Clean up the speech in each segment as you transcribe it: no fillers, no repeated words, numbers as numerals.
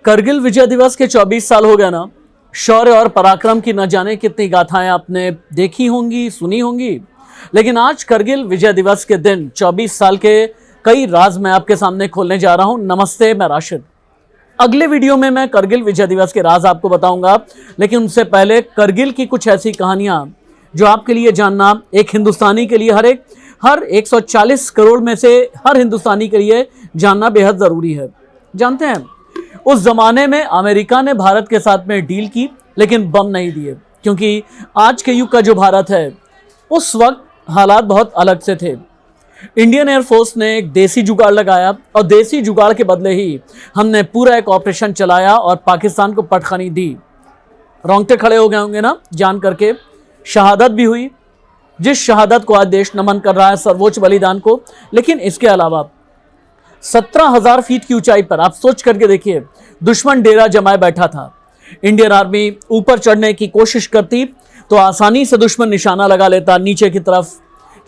करगिल विजय दिवस के 24 साल हो गए ना। शौर्य और पराक्रम की न जाने कितनी गाथाएं आपने देखी होंगी, सुनी होंगी, लेकिन आज करगिल विजय दिवस के दिन 24 साल के कई राज मैं आपके सामने खोलने जा रहा हूं। नमस्ते, मैं राशिद। अगले वीडियो में मैं करगिल विजय दिवस के राज आपको बताऊंगा, लेकिन उससे पहले करगिल की कुछ ऐसी कहानियां जो आपके लिए जानना, एक हिंदुस्तानी के लिए, हर 140 करोड़ में से हर हिंदुस्तानी के लिए जानना बेहद जरूरी है। जानते हैं, उस जमाने में अमेरिका ने भारत के साथ में डील की, लेकिन बम नहीं दिए, क्योंकि आज के युग का जो भारत है उस वक्त हालात बहुत अलग से थे। इंडियन एयरफोर्स ने एक देसी जुगाड़ लगाया और देसी जुगाड़ के बदले ही हमने पूरा एक ऑपरेशन चलाया और पाकिस्तान को पटखनी दी। रोंगटे खड़े हो गए होंगे ना जान करके। शहादत भी हुई, जिस शहादत को आज देश नमन कर रहा है, सर्वोच्च बलिदान को। लेकिन इसके अलावा 17,000 फीट की ऊंचाई पर आप सोच करके देखिए, दुश्मन डेरा जमाए बैठा था। इंडियन आर्मी ऊपर चढ़ने की कोशिश करती तो आसानी से दुश्मन निशाना लगा लेता नीचे की तरफ,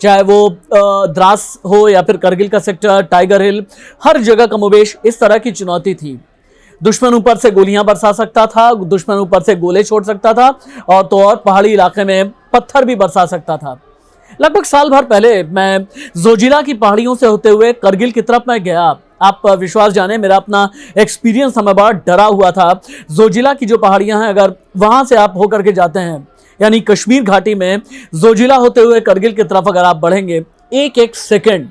चाहे वो द्रास हो या फिर करगिल का सेक्टर, टाइगर हिल, हर जगह कमोबेश इस तरह की चुनौती थी। दुश्मन ऊपर से गोलियां बरसा सकता था, दुश्मन ऊपर से गोले छोड़ सकता था, और तो और पहाड़ी इलाके में पत्थर भी बरसा सकता था। लगभग साल भर पहले मैं जोजिला की पहाड़ियों से होते हुए करगिल की तरफ मैं गया। आप विश्वास जाने, मेरा अपना एक्सपीरियंस हमें बड़ा डरा हुआ था। जोजिला की जो पहाड़ियां हैं, अगर वहां से आप होकर के जाते हैं, यानी कश्मीर घाटी में जोजिला होते हुए करगिल की तरफ अगर आप बढ़ेंगे, एक एक सेकंड,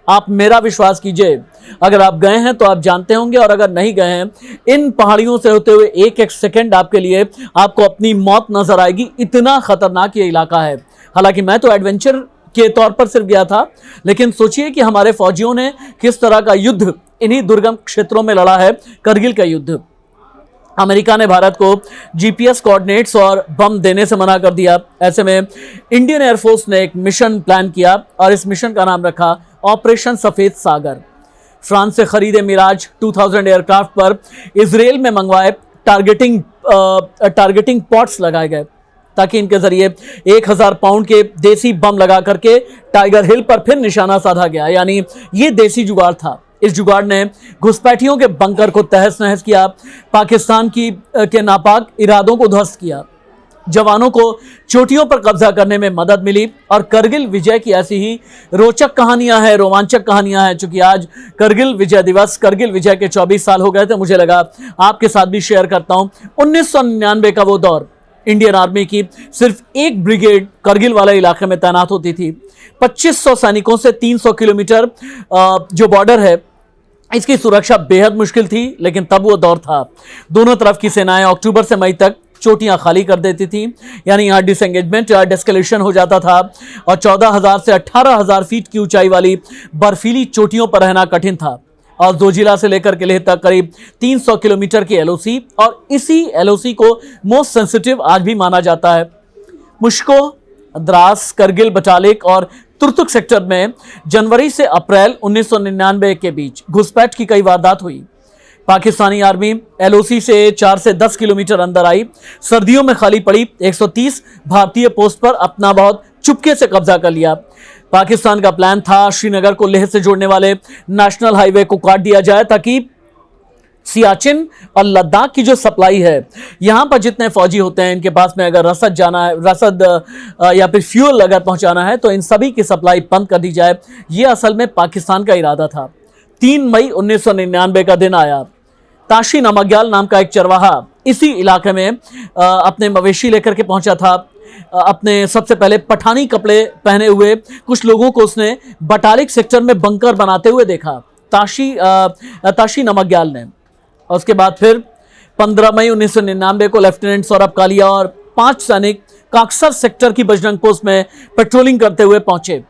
आप मेरा विश्वास कीजिए, अगर आप गए हैं तो आप जानते होंगे, और अगर नहीं गए हैं, इन पहाड़ियों से होते हुए एक एक सेकंड आपके लिए आपको अपनी मौत नजर आएगी। इतना खतरनाक ये इलाका है। हालांकि मैं तो एडवेंचर के तौर पर सिर्फ गया था, लेकिन सोचिए कि हमारे फौजियों ने किस तरह का युद्ध इन्हीं दुर्गम क्षेत्रों में लड़ा है। करगिल का युद्ध। अमेरिका ने भारत को जीपीएस कोऑर्डिनेट्स और बम देने से मना कर दिया। ऐसे में इंडियन एयरफोर्स ने एक मिशन प्लान किया और इस मिशन का नाम रखा ऑपरेशन सफेद सागर। फ्रांस से खरीदे मिराज 2000 एयरक्राफ्ट पर इजराइल में मंगवाए टारगेटिंग पॉट्स लगाए गए, ताकि इनके जरिए 1000 पाउंड के देसी बम लगा करके टाइगर हिल पर फिर निशाना साधा गया। यानी ये देसी जुगाड़ था। इस जुगाड़ ने घुसपैठियों के बंकर को तहस नहस किया, पाकिस्तान के नापाक इरादों को ध्वस्त किया, जवानों को चोटियों पर कब्जा करने में मदद मिली। और करगिल विजय की ऐसी ही रोचक कहानियां हैं, रोमांचक कहानियां हैं। चूंकि आज करगिल विजय दिवस, करगिल विजय के 24 साल हो गए थे, मुझे लगा आपके साथ भी शेयर करता हूं। 1999 का वो दौर, इंडियन आर्मी की सिर्फ एक ब्रिगेड करगिल वाले इलाके में तैनात होती थी। 2500 सैनिकों से 300 किलोमीटर जो बॉर्डर है, इसकी सुरक्षा बेहद मुश्किल थी। लेकिन तब वो दौर था, दोनों तरफ की सेनाएं अक्टूबर से मई तक चोटियां खाली कर देती थी। यानी यहाँ डिसएंगेजमेंट या डिस्कलेशन हो जाता था, और 14,000 से 18,000 फीट की ऊंचाई वाली बर्फीली चोटियों पर रहना कठिन था। और जोजिला से लेकर के लेह तक करीब 300 किलोमीटर की एलओसी, और इसी एलओसी को मोस्ट सेंसिटिव आज भी माना जाता है। मुश्को, द्रास, करगिल, बटालिक और तुर्तुक सेक्टर में जनवरी से अप्रैल 1999 के बीच घुसपैठ की कई वारदात हुई। पाकिस्तानी आर्मी एलओसी से 4 से 10 किलोमीटर अंदर आई, सर्दियों में खाली पड़ी 130 भारतीय पोस्ट पर अपना बहुत चुपके से कब्जा कर लिया। पाकिस्तान का प्लान था श्रीनगर को लेह से जोड़ने वाले नेशनल हाईवे को काट दिया जाए, ताकि सियाचिन और लद्दाख की जो सप्लाई है, यहां पर जितने फौजी होते हैं, इनके पास में अगर रसद जाना है, रसद या फिर फ्यूल अगर पहुंचाना है, तो इन सभी की सप्लाई बंद कर दी जाए। यह असल में पाकिस्तान का इरादा था। 3 मई 1999 का दिन आया। ताशी नमग्याल नाम का एक चरवाहा इसी इलाके में अपने मवेशी लेकर के पहुंचा था। अपने सबसे पहले पठानी कपड़े पहने हुए कुछ लोगों को उसने बटालिक सेक्टर में बंकर बनाते हुए देखा, ताशी नमग्याल ने। और उसके बाद फिर 15 मई 1999 को लेफ्टिनेंट सौरभ कालिया और 5 सैनिक काक्सर सेक्टर की बजरंग पोस्ट में पेट्रोलिंग करते हुए पहुंचे।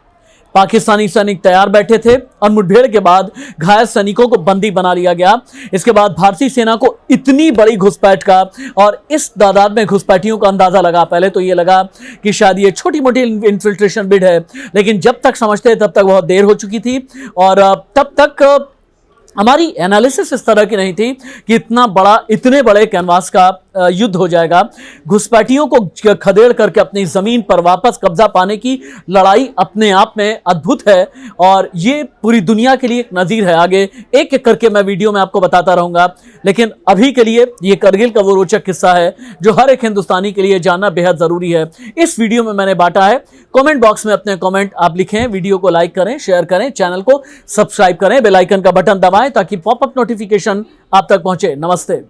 पाकिस्तानी सैनिक तैयार बैठे थे और मुठभेड़ के बाद घायल सैनिकों को बंदी बना लिया गया। इसके बाद भारतीय सेना को इतनी बड़ी घुसपैठ का और इस तादाद में घुसपैठियों का अंदाजा लगा। पहले तो ये लगा कि शायद ये छोटी मोटी इन्फिल्ट्रेशन बिड है, लेकिन जब तक समझते तब तक बहुत देर हो चुकी थी। और तब तक हमारी एनालिसिस इस तरह की नहीं थी कि इतने बड़े कैनवास का युद्ध हो जाएगा। घुसपैठियों को खदेड़ करके अपनी जमीन पर वापस कब्जा पाने की लड़ाई अपने आप में अद्भुत है और ये पूरी दुनिया के लिए एक नजीर है। आगे एक एक करके मैं वीडियो में आपको बताता रहूंगा, लेकिन अभी के लिए ये करगिल का वो रोचक किस्सा है जो हर एक हिंदुस्तानी के लिए जानना बेहद जरूरी है। इस वीडियो में मैंने बांटा है। कमेंट बॉक्स में अपने कमेंट आप लिखें, वीडियो को लाइक करें, शेयर करें, चैनल को सब्सक्राइब करें, बेल आइकन का बटन दबाएं ताकि पॉपअप नोटिफिकेशन आप तक पहुंचे। नमस्ते।